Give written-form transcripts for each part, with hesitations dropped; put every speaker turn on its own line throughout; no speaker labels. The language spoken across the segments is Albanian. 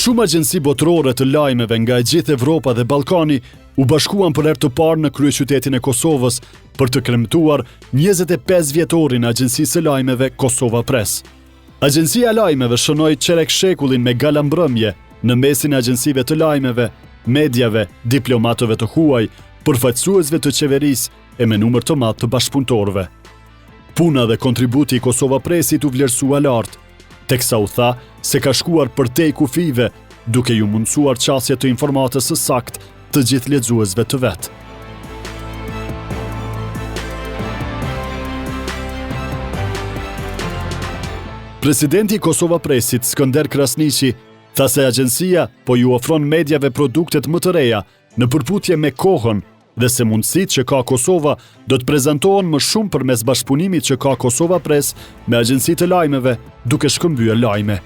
Shumë agjenci botërore të lajmeve nga e gjithë Evropa dhe Balkani u bashkuan për herë të parë në kryeqytetin e Kosovës për të kremtuar 25 vjetorin e agjencisë së lajmeve KosovaPress. Agjencia e lajmeve shënoi qerek shekullin me gala mbrëmje në mesin e agjencive të lajmeve, mediave, diplomatëve të huaj, përfaqësuesve të qeverisë e me numër të madh të bashkëpunëtorëve. Puna dhe kontributi i KosovaPressit u vlerësua lart, teksa u tha se ka shkuar përtej kufive, duke ju mundësuar qasje të informatës së saktë të gjithë lexuesve të vet. Presidenti i KosovaPressit, Skënder Krasniqi, tha se agjencia po ju ofron mediave produktet më të reja në përputhje me kohën dhe se mundësitë që ka Kosova do të prezantohen më shumë përmes bashkëpunimit që ka KosovaPress me agjencitë e lajmeve duke shkëmbyer lajme.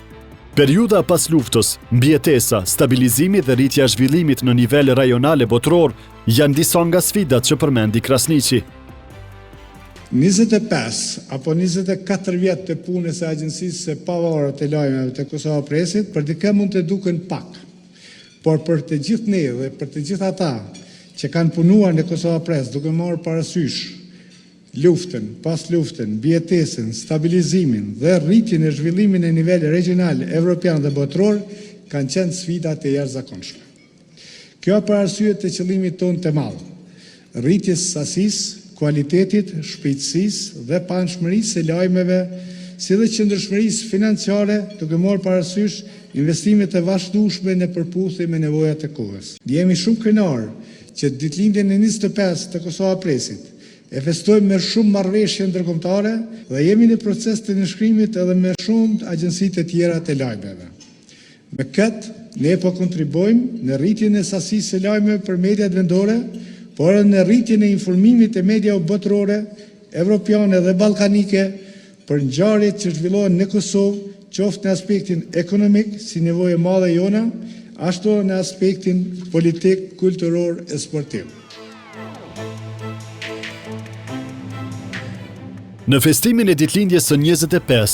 Periudha pas luftës, mbijetesa, stabilizimi dhe rritja e zhvillimit në nivel rajonal e botror janë disa nga sfidat që përmendi Krasniqi.
25 apo 24 vjet të punës së agjencisë së pavarur të lajmeve të KosovaPressit për dikë mund të duken pak, por për të gjithë ne dhe për të gjithë ata që kanë punuar në KosovaPress duke marrë parasysh luftën, pas luftën, mbijetesën, stabilizimin dhe rritjen e zhvillimin e nivel regional, evropian dhe botror, kanë qenë sfida të jashtëzakonshme. Kjo për arsye të qëllimit tonë të madh, rritjes sasisë, kualitetit, shpejtësisë dhe panshmërisë së lajmeve, si dhe qëndrueshmërisë financiare, duke marrë parasysh investimet e vazhdueshme në përputhje me nevojat e kohës. Jemi shumë kënaqur që ditëlindjen e 25 të KosovaPressit e festojmë me shumë marrëveshje ndërkombëtare dhe jemi në proces të nënshkrimit edhe me shumë agjenci të tjera të lajmeve. Me këtë, ne po kontribuojmë në rritjen e sasisë së lajmeve për mediat vendore, por edhe në rritjen e informimit të mediave botërore, evropiane dhe ballkanike për ngjarjet që zhvillohen në Kosovë, qoftë në aspektin ekonomik, si nevojë e madhe jona, ashtu në aspektin politik, kulturor e sportiv.
Në festimin e ditëlindjes së 25,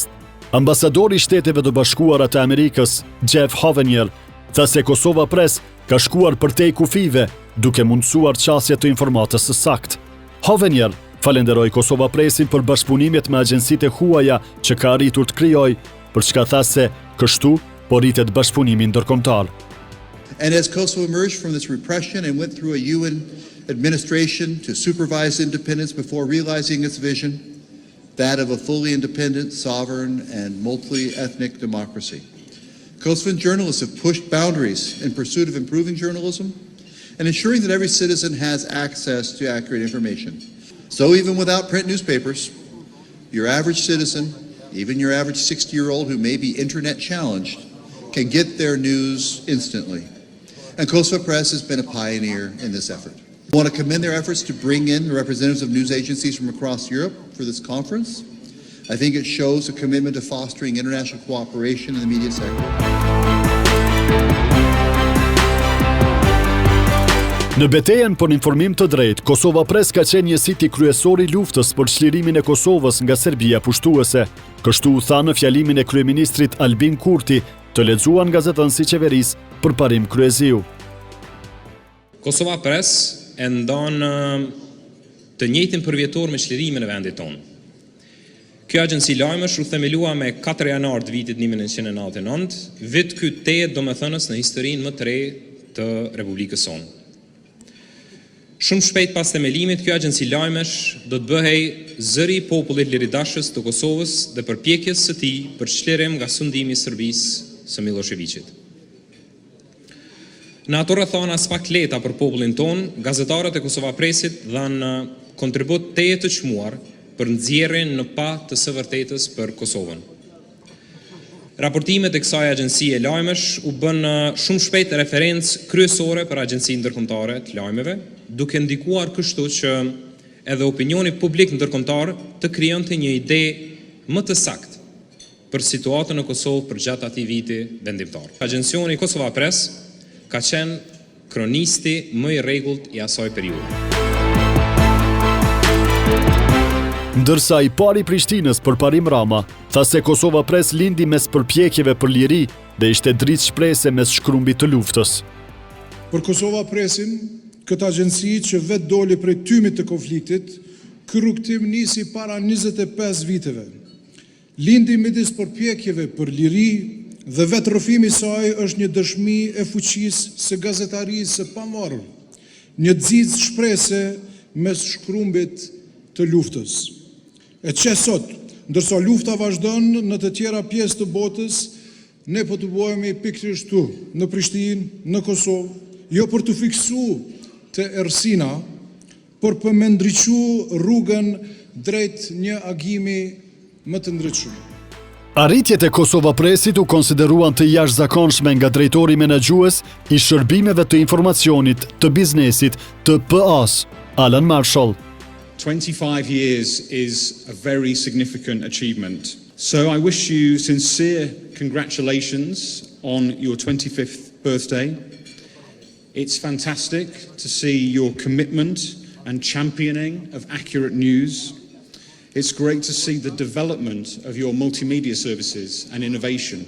ambasadori i Shteteve të Bashkuara të Amerikës, Jeff Hovenier, tha se KosovaPress ka shkuar përtej kufive, duke mundësuar qasje të informatës së saktë. Hovenier falenderoi KosovaPressin për bashkëpunimet me agjencitë e huaja që ka arritur të krijojë, për çka tha se kështu po rritet bashkëpunimi ndërkombëtar.
And as Kosovo emerged from this repression and went through a UN administration to supervise independence before realizing its vision, that of a fully independent, sovereign, and multi-ethnic democracy. Kosovan journalists have pushed boundaries in pursuit of improving journalism and ensuring that every citizen has access to accurate information. So even without print newspapers, your average citizen, even your average 60-year-old who may be internet challenged, can get their news instantly. And KosovaPress has been a pioneer in this effort. I want to commend their efforts to bring in representatives of news agencies from across Europe for this conference. I think it shows a commitment to fostering international cooperation in the media sector.
Në betejën për informim të drejtë, KosovaPress ka qenë një siti kryesor i luftës për çlirimin e Kosovës nga Serbia pushtuese. Kështu u tha në fjalimin e kryeministrit Albin Kurti, të lexuar nga zëdhënësi qeverisë përparim kryeziu.
KosovaPress e ndon të njëjtin përvjetor me çlirimin e vendit tonë. Kjo agjenci lajmesh u themelua me 4 janar të vitit 1999, vit ky 8 domethënës në historinë më të re të Republikës sonë. Shumë shpejt pas themelimit, kjo agjenci lajmesh do të bëhej zëri i popullit liridashës të Kosovës dhe përpjekjes së tij për çlirim nga sundimi i Serbisë së Miloševićit. Në ato rrethana pak lehta për popullin ton, gazetarët e KosovaPressit dhanë kontribut të çmuar për nxjerrjen në pa të së vërtetës për Kosovën. Raportimet e kësaj agjencie lajmesh u bën shumë shpejt referencë kryesore për agjencinë ndërkombëtare të lajmeve, duke ndikuar kështu që edhe opinioni publik ndërkombëtar të krijonte një ide më të saktë për situatën në Kosovë për gjatë atij viti vendimtar. Agjencioni KosovaPress ka qenë kronisti më i rregullt i asaj periudhe.
Ndërsa i pari Prishtinës përparim Rama, tha se KosovaPress lindi mes përpjekjeve për liri dhe ishte dritë shprehëse mes shkrumbit të luftës.
Për KosovaPress-in, këtë agjenci që vetë doli prej tymit të konfliktit, ky rrugtim nisi para 25 viteve. Lindi midis përpjekjeve për liri dhe vetë rrëfimi i saj është një dëshmi e fuqisë së gazetarisë së pamarrë, një xixë shprehëse mes shkrumbit të luftës. E që sot, ndërsa lufta vazhdon në të tjera pjesë të botës, ne po të bëhemi pikërisht këtu, në Prishtinë, në Kosovë, jo për të fiksu të errësina, por për me ndriçu rrugën drejt një agimi më të ndritshëm.
Arritjet e KosovaPress-it u konsideruan të jashtëzakonshme nga drejtori menaxhues i shërbimeve të informacionit të biznesit të PA-s, Alan Marshall.
25 years is a very significant achievement. So I wish you sincere congratulations on your 25th birthday. It's fantastic to see your commitment and championing of accurate news. It's great to see the development of your multimedia services and innovation.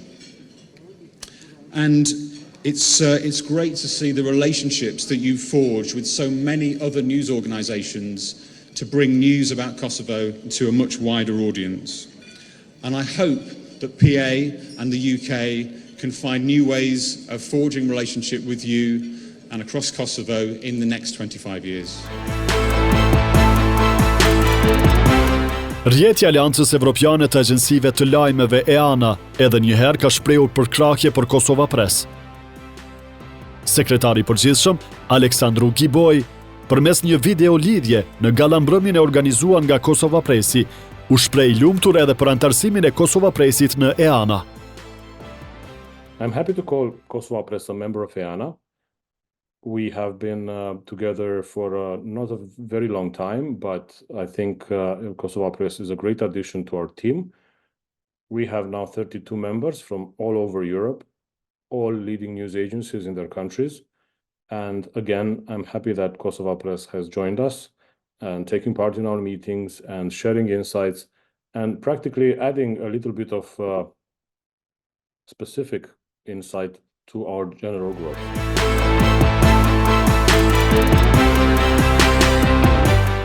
And it's great to see the relationships that you've forged with so many other news organizations to bring news about Kosovo to a much wider audience. And I hope that PA and the UK can find new ways of forging relationship with you and across Kosovo in the next 25 years.
Rjeti i Aleancës Evropiane të Agjensive të Lajmeve EANA edhe njëherë ka shprehur përkrahje për KosovaPress. Sekretari i përgjithshëm, Aleksandru Giboj, përmes një video lidhje në galambrëmjen e organizuar nga KosovaPress-i, u shpreh i lumtur edhe për antarësimin e KosovaPress-it në EANA.
I'm happy to call KosovaPress a member of EANA. We have been together for not a very long time, but I think KosovaPress is a great addition to our team. We have now 32 members from all over Europe, all leading news agencies in their countries. And again, I'm happy that KosovaPress has joined us and taking part in our meetings and sharing insights and practically adding a little bit of specific insight to our general growth.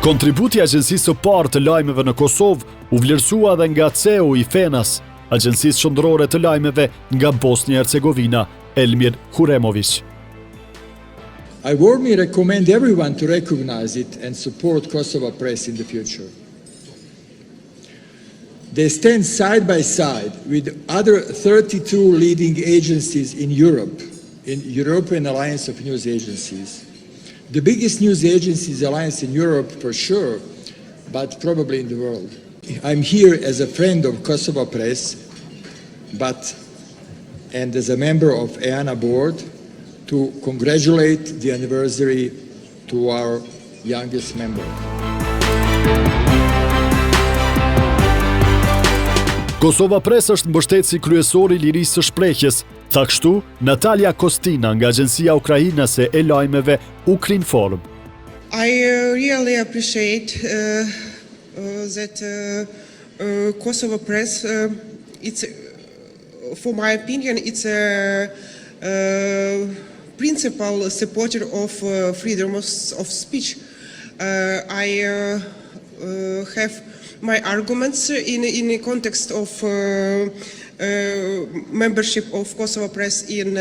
Kontributi i Agjencisë së parë të lajmeve në Kosovë u vlerësua edhe nga CEO i FENAS, Agjencisë Qendrore të Lajmeve nga Bosnia e Hercegovina, Elmir Huremović.
I warmly recommend everyone to recognize it and support KosovaPress in the future. They stand side by side with other 32 leading agencies in Europe, in European Alliance of News Agencies. The biggest news agencies alliance in Europe for sure, but probably in the world. I'm here as a friend of KosovaPress, and as a member of EANA board to congratulate the anniversary to our youngest member.
KosovaPress është mbështetësi kryesor i lirisë së shprehjes, tha kështu Natalia Kostina nga Agjencia Ukrainase e Lajmeve Ukrinform.
I really appreciate that KosovaPress, it's, for my opinion, it's a principal supporter of freedom of speech. I have my arguments in the context of membership of KosovaPress in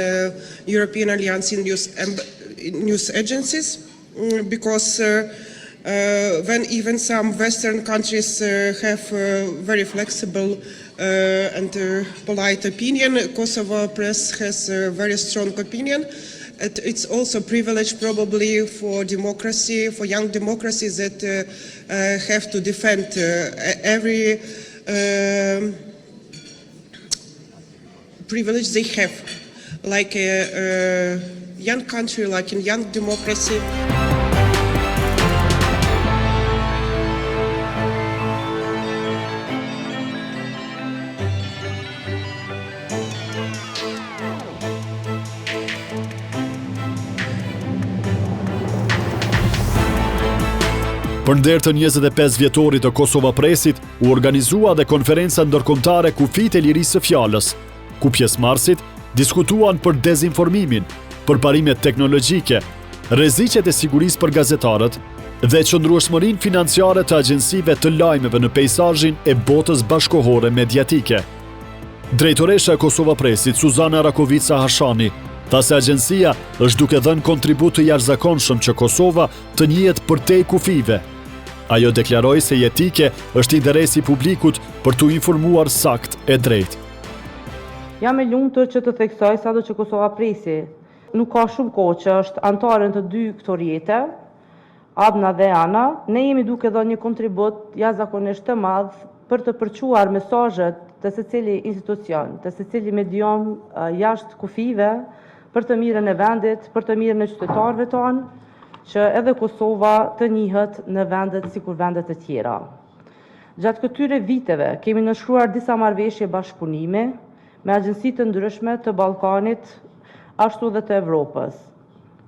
European Alliance in news agencies, because when even some Western countries have very flexible and polite opinion, KosovaPress has a very strong opinion. It's also a privilege probably for democracy, for young democracies that have to defend every privilege they have, like a young country, like a young democracy.
Për nder të 25 vjetorit të KosovaPress-it, u organizua dhe konferenca ndërkombëtare kufit e lirisë së fjalës, ku pjesëmarrësit diskutuan për dezinformimin, për parimet teknologjike, rreziqet e sigurisë për gazetarët dhe qëndrueshmërinë financiare të agjensive të lajmeve në peizazhin e botës bashkohore mediatike. Drejtoresha e KosovaPressit, Suzana Rakovica Hashani, tha se agjensia është duke dhënë kontribut të jashtëzakonshëm që Kosova të njihet përtej kufive. Ajo deklaroi se jetike është interesi i publikut për t'u informuar sakt e drejtë.
Jam e lumtur që të theksoj sado që KosovaPressi nuk ka shumë kohë që është antare të dy këto rjete, Adna dhe Ana. Ne jemi duke dhënë një kontribut jashtëzakonisht të madh për të përquar mesazhet të secili institucion, të secili medium jashtë kufive për të mirën e vendit, për të mirën e qytetarëve tonë, që edhe Kosova të njihet në vendet sikur vendet e tjera. Gjatë këtyre viteve kemi nënshkruar disa marrëveshje bashkëpunimi me agjensi të ndryshme të Balkanit, ashtu dhe të Evropës.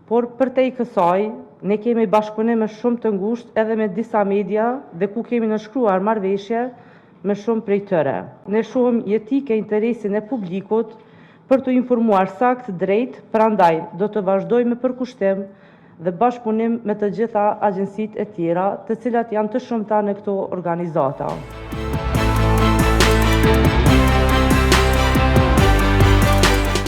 Por përtej kësaj, ne kemi bashkëpunim shumë të ngushtë edhe me disa media dhe ku kemi nënshkruar marrëveshje me shumë prej tyre. Ne shohim jetike interesin e publikut për të informuar sakt drejt, prandaj do të vazhdojmë me përkushtim dhe bashkëpunim me të gjitha agjensitë e tjera, të cilat janë të shumta në këto organizata.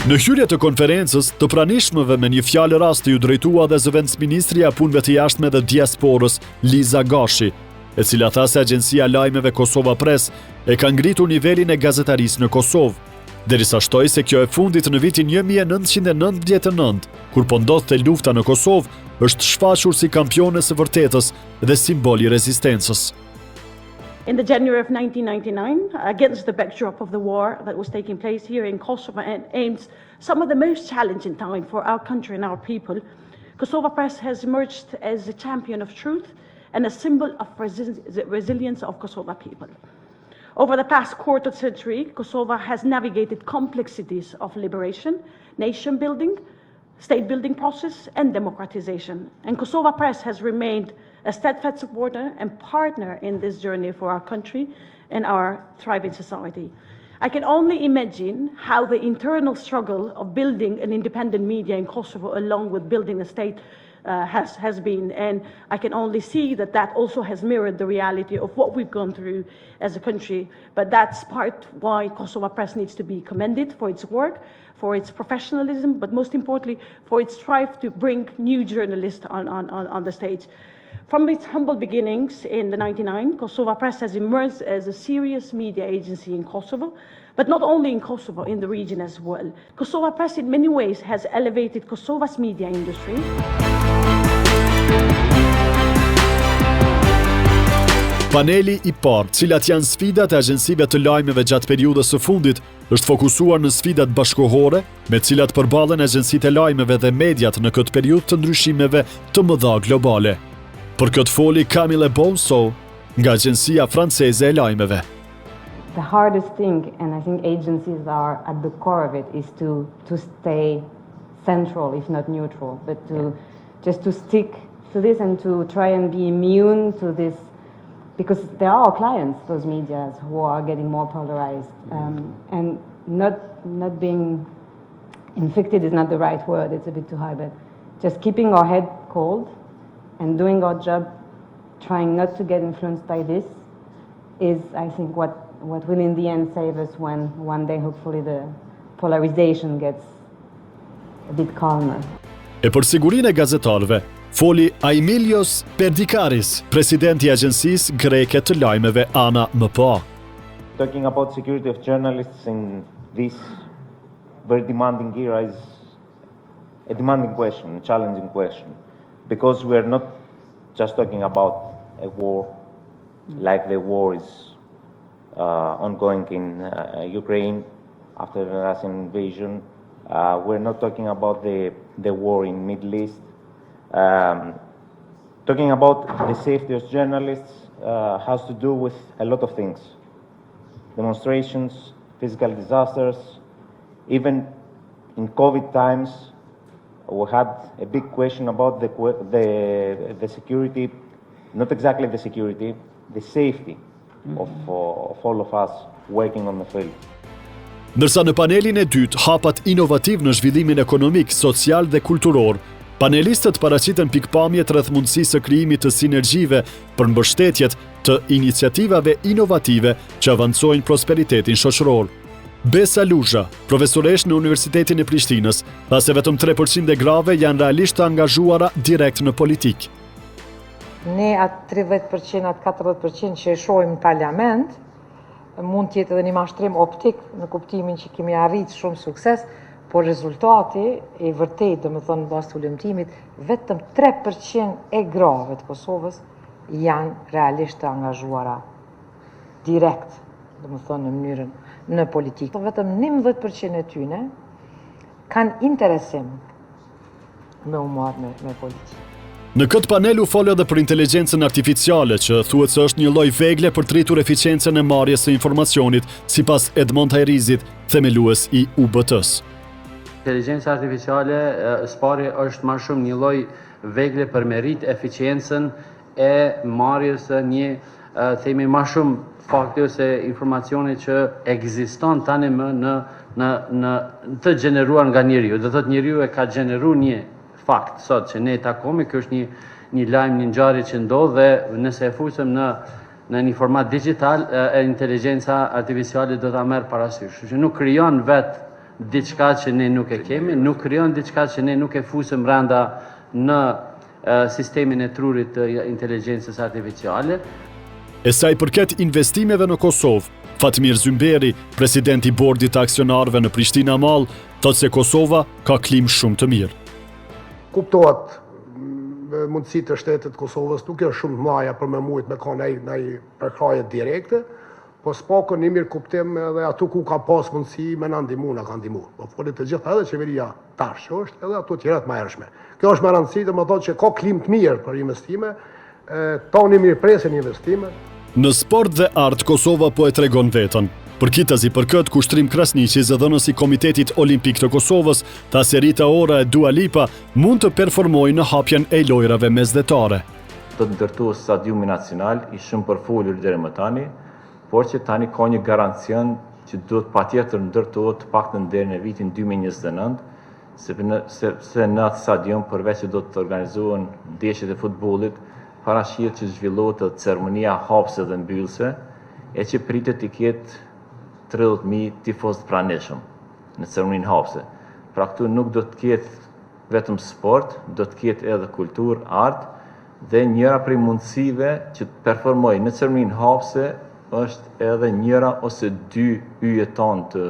Në hyrje të konferencës, të pranishmëve me një fjalë rast ju drejtua dhe zëvendësministria e punëve të jashtme dhe diasporës, Liza Gashi, e cila tha se agjensia lajmeve KosovaPress e ka ngritur nivelin e gazetarisë në Kosovë, derisa shtoi se kjo e fundit në vitin 1999, kur po ndodhte lufta në Kosovë, është shfaqur si kampione së vërtetës dhe simbol i rezistencës.
In the January of 1999, against the backdrop of the war that was taking place here in Kosovo and aims some of the most challenging time for our country and our people, KosovaPress has emerged as a champion of truth and a symbol of resilience of Kosovo people. Over the past quarter century, Kosovo has navigated complexities of liberation, nation building, state building process, and democratization. And KosovaPress has remained a steadfast supporter and partner in this journey for our country and our thriving society. I can only imagine how the internal struggle of building an independent media in Kosovo along with building a state has been, and I can only see that that also has mirrored the reality of what we've gone through as a country. But that's part why KosovaPress needs to be commended for its work, for its professionalism, but most importantly for its strive to bring new journalists on the stage. From its humble beginnings in the 99, KosovaPress has emerged as a serious media agency in Kosovo, but not only in Kosovo, in the region as well. KosovaPress in many ways has elevated Kosova's media industry.
Paneli i parë, cilat janë sfidat e agjensive të lajmeve gjatë periudhës së fundit, është fokusuar në sfidat bashkohore, me cilat përballen agjensitë e lajmeve dhe mediat në këtë periudhë të ndryshimeve të mëdha globale. Për këtë foli Camille Bonso, nga agjensia franceze e lajmeve.
The hardest thing, and I think agencies are at the core of it, is to stay central, if not neutral, but just to stick to this and to try and be immune to this, because there are our clients, those medias, who are getting more polarized, and not being infected is not the right word, it's a bit too high, but just keeping our head cold and doing our job, trying not to get influenced by this, is, I think, what will in the end save us when one day, hopefully, the polarization gets a bit calmer.
E për sigurinë e gazetarëve, foli Aimilios Perdikaris, presidenti i agjensisë greke të lajmeve ANA MPA.
Talking about security of journalists in this very demanding era is a demanding question, a challenging question, because we are not just talking about a war like the war is ongoing in Ukraine after the Russian invasion. We're not talking about the war in Middle East. Talking about the safety of journalists has to do with a lot of things. Demonstrations, physical disasters, even in COVID times, we had a big question about the security, not exactly the security, the safety of all of us working on the field.
Ndërsa në panelin e dytë hapat inovativ në zhvillimin ekonomik, social dhe kulturor, panelistët paraqiten pikpamjet rreth mundësisë së krijimit të sinergjive për mbështetjet të iniciativave inovative që avancojnë prosperitetin shoqëror. Besa Luzha, profesoresh në Universitetin e Prishtinës, tha se vetëm 3% e grave janë realisht të angazhuara direkt në politikë.
Ne atë 30%, atë 40% që e shohim në parlament, mund tjetë edhe një mashtrim optik në kuptimin që kemi arritë shumë sukses, por rezultati e vërtet, dhe më thonë në bazë të ulëmtimit, vetëm 3% e grave të Kosovës janë realisht të angazhuara direkt, dhe më thonë në mënyrën në politikë. Vetëm 11% e tyne kanë interesim me u marrë me politikë.
Në këtë panel u folë edhe për inteligjencën artificiale, që thuhet se është një lloj vegle për tritur eficiencën e marrjes së informacionit, sipas Edmond Hajrizit, themelues i UBT-s.
Inteligjenca artificiale spari është më shumë një lloj vegle për me rrit eficiencën e marrjes së një themi më shumë fakte ose informacioni që ekziston tani më në të gjeneruar nga njeriu. Do thotë njeriu e ka gjeneruar një fakt sot që ne e takojmë, kjo është një lajm, një ngjarje që ndodh dhe nëse e fusëm në një format digital, inteligjenca artificiale do ta merr parasysh. Që nuk krijon vetë diçka që ne nuk e kemi, nuk krijon diçka që ne nuk e fusëm brenda në sistemin e trurit të inteligjencës artificiale.
E sa i përket investimeve në Kosovë, Fatmir Zymberi, presidenti i bordit të aksionarëve në Prishtina Mall, thotë se Kosova ka klimë shumë të mirë.
Kuptohet mundësitë të shtetit Kosovës nuk janë shumë të mëdha për me mujt me ka ndaj përkraje direkte, po s'pakon një mirë kuptim edhe ato ku ka pas mundësi me na ndihmu, na ka ndihmu. Po folit të gjitha edhe qeveria tash që është edhe ato tjera të mëhershme. Kjo është me rëndësi, domethënë që ka klimë të mirë për investime, tani mirë presin investime.
Në sport dhe art Kosova po e tregon veten. Përkitazi për këtë, Kushtrim Krasniqi, zëdhënës i Komitetit Olimpik të Kosovës, tha se Rita Ora e Dua Lipa mund të performojnë në hapjen e lojrave mesdhetare.
Do të ndërtohet stadiumi nacional i shumë përfolur deri më tani, por që tani ka një garancion që duhet patjetër ndërtohet të paktën deri në vitin 2029, sepse në atë stadium përveç që do të organizohen ndeshjet e futbollit, parashihet që zhvillohet edhe ceremonia hapëse dhe mbyllëse, e që pritet të ketë 30.000 tifoz të pranishëm në ceremoninë hapëse. Pra këtu nuk do të ketë vetëm sport, do të ketë edhe kulturë, art, dhe njëra prej mundësive që të performoj në ceremoninë hapëse është edhe njëra ose dy yjeton të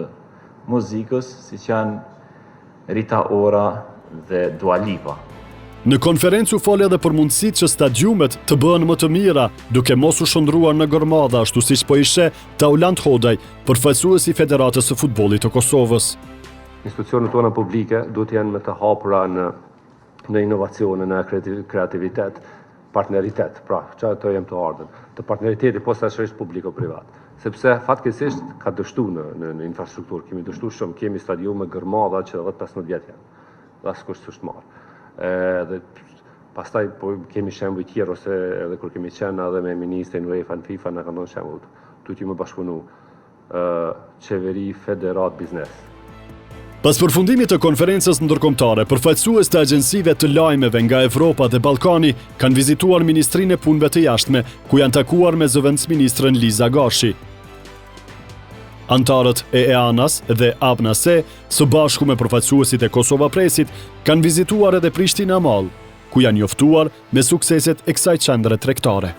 muzikës, si që janë Rita Ora dhe Dua Lipa.
Në konferencë u fol edhe për mundësitë që stadiumet të bëhen më të mira, duke mos u shndruar në gërmadha, ashtu siç po i sheh Taulant Hodaj, përfaqësuesi i Federatës së Futbollit të Kosovës.
Institucionet tona publike duhet janë më të hapura në inovacione, në kreativitet, partneritet, pra që ato jem të ardhen, të partneriteti posaçërisht publiko-privat. Sepse fatkeqësisht ka dështu në infrastrukturë, kemi dështu shumë, kemi stadiume gërmadha që edhe 15 vjet janë, dhe askush s'është marrë. Dhe pastaj po kemi shembuj tjerë ose edhe kur kemi qenë edhe me ministrin UEFA në FIFA na kanë dhënë shembull. Duhet të më bashkëpunu qeveri, federat, biznes.
Pas përfundimit të konferencës ndërkombëtare, përfaqësues të agjencive të lajmeve nga Evropa dhe Ballkani kanë vizituar Ministrinë e Punëve të Jashtme, ku janë takuar me zëvendësministrën Liza Gashi. Antarët e EANAS dhe ABNASE, së bashku me përfaqësuesit e KosovaPressit, kanë vizituar edhe Prishtina Mall, ku janë njoftuar me sukseset e kësaj qendre tregtare.